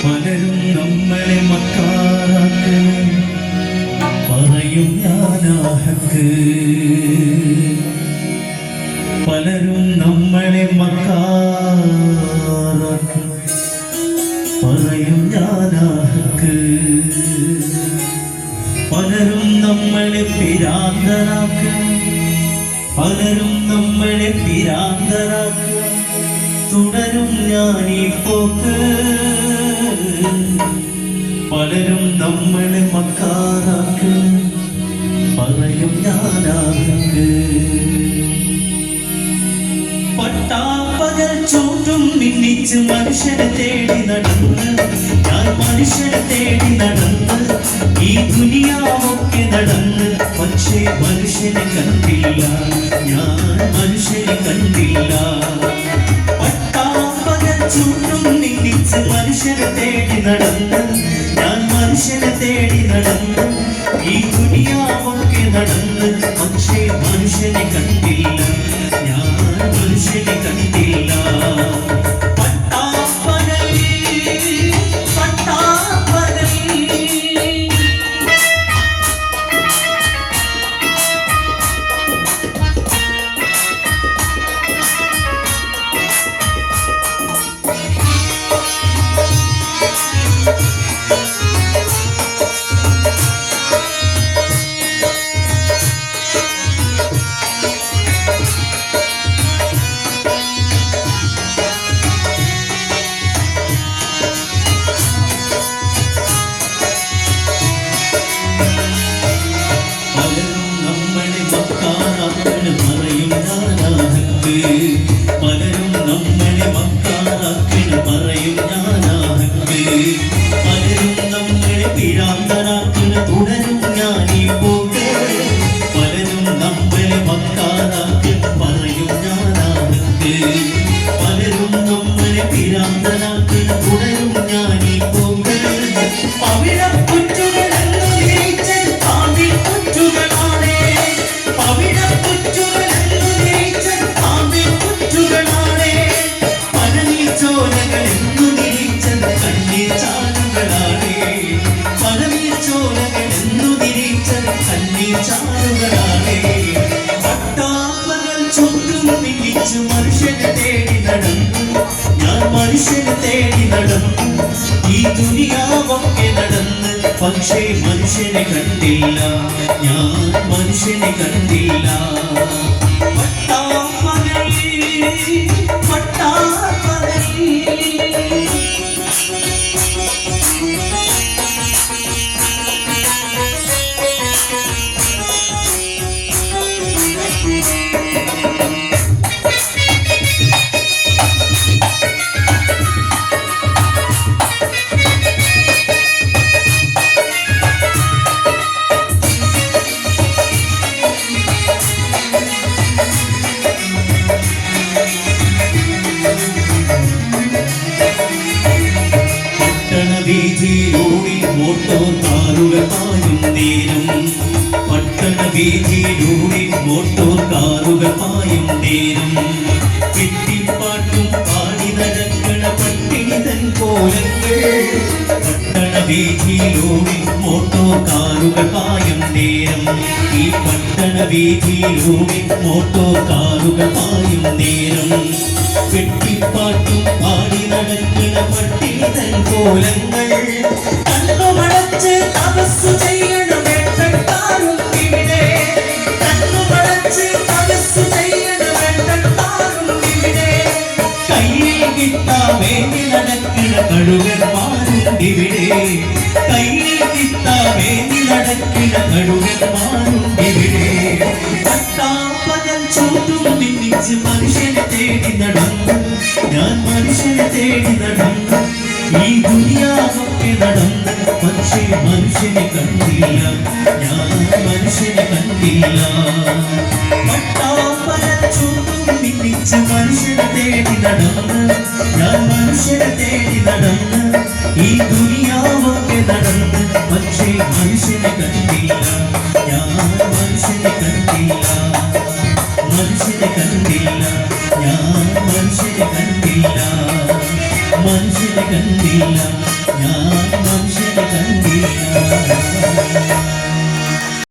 പലരും നമ്മളെ മക്കാറാക്കണം, പറയും ഞാനാഹക്ക്. പലരും നമ്മളെ മക്കാറാക്കണം, പറയും ഞാനാഹക്ക്. പലരും നമ്മളെ പിരാന്തരാക്കണം, പലരും നമ്മളെ പിരാന്തരാക്കണം, തുടരും ഞാനീ പോക്ക്. പലരും നമ്മളെ മക്കാറാക്കും, പറയും ഞാനാഹക്ക്. പട്ടാപ്പകൽ ചൂട്ടും മിന്നിച്ച് മനുഷ്യനെ തേടി നടന്ന്, ഞാൻ മനുഷ്യനെ തേടി നടന്ന്, ഈ ദുനിയാവൊക്കെ നടന്ന്, പക്ഷേ മനുഷ്യനെ കണ്ടില്ല, ഞാൻ മനുഷ്യനെ കണ്ടില്ല. പട്ടാപ്പകൽ ചൂട്ടും മിന്നിച്ച് മനുഷ്യനെ തേടി നടന്ന്, ഞാൻ മനുഷ്യനെ തേടി നടന്ന്, ഈ ദുനിയാവൊക്കെ നടന്ന്, പക്ഷേ മനുഷ്യനെ കണ്ടില്ല, ഞാൻ മനുഷ്യനെ കണ്ടില്ല. പലരും നമ്മളെ മക്കാറാക്കിന് പറയും ഞാനാഹക്ക്. പലരും നമ്മളെ പിരാന്തരാക്കിന് തുടരും ഞാനീ പോക്ക്. പലരും നമ്മളെ മക്കാറാക്കിന് പറയും ഞാനാഹക്ക്. പലരും നമ്മളെ പിരാന്തരാക്കിന് തുടരും ഞാനീ പോക്ക്. പവിഴപ്പുറ്റുകളെന്നു ജയിച്ച പാമ്പിൽ പുറ്റുകളാണേ, പവിഴപ്പുറ്റുകളെന്നു ജയിച്ച പാമ്പിൽ പുറ്റുകളാണേ, പനനീർച്ചോലകളെന്നു നിരീച്ചത് കണ്ണീർ ചാലുകളാണേ, പനനീർച്ചോലകളെന്നു നിരീച്ചത് കണ്ണീർ ചാലുകളാണേ. പട്ടാപ്പകൽ ചുറ്റും മിന്നിച്ച് മനുഷ്യനെ തേടി നടന്നു, ഞാൻ മനുഷ്യനെ തേടി നടന്നു, ഈ ദുനിയാവൊക്കെ നടന്ന്, പക്ഷേ മനുഷ്യനെ കണ്ടില്ല, ഞാൻ മനുഷ്യനെ കണ്ടില്ല. പട്ടാപ്പകൽ പട്ടാപ്പകൽ വീതിയിലൂടെ മോട്ടോർ കാറുകൾ പായും നേരം, പട്ടണ വീതിയിലൂടെ മോട്ടോർ കാറുകൾ പായും നേരം, കെട്ടിപ്പാട്ടും പാടി നടക്കണ പട്ടിണി തൻ കോലങ്ങൾ. പട്ടണ വീതിയിലൂടെ മോട്ടോർ കാറുകൾ പായും നേരം, ഈ പട്ടണ വീതിയിലൂടെ മോട്ടോർ കാറുകൾ പായും നേരം, കെട്ടിപ്പാട്ടും പാടി നടക്കണ പട്ടിണി തൻ കോലങ്ങൾ. കണ്ണുമടച്ച് തപസ്സു ചെയ്യണം വേണ്ടക്കാരും ഇവിടെ, കണ്ണുമടച്ച് തപസ്സു ചെയ്യണം വേണ്ടക്കാരും ഇവിടെ, കയ്യിൽ കിട്ടാ വേണ്ടി നടക്കണ കഴുകന്മാരുണ്ടിവിടെ, കയ്യിൽ കിട്ടാ വേണ്ടി നടക്കണ കഴുകന്മാരുണ്ടിവിടെ. പട്ടാപ്പകൽ ചൂട്ടും മിന്നിച്ച് മനുഷ്യനെ തേടി നടന്നു, ഞാൻ മനുഷ്യനെ തേടി നടന്നു, ഈ ദുനിയാവൊക്കെ നടന്ന്, പക്ഷേ മനുഷ്യനെ കണ്ടില്ല, ഞാൻ മനുഷ്യനെ കണ്ടില്ല. പട്ടാപ്പകൽ ചൂട്ടും മിന്നിച്ച് മനുഷ്യനെ തേടി നടന്ന്, ഞാൻ മനുഷ്യനെ തേടി നടന്ന്, ഈ ദുനിയാവൊക്കെ നടന്ന്, പക്ഷേ മനുഷ്യനെ കണ്ടില്ല, ഞാൻ മനുഷ്യനെ കണ്ടില്ല, മനുഷ്യനെ കണ്ടില്ല, ഞാൻ മനുഷ്യനെ കണ്ടില്ല, മനുഷ്യനെ കണ്ടില്ല.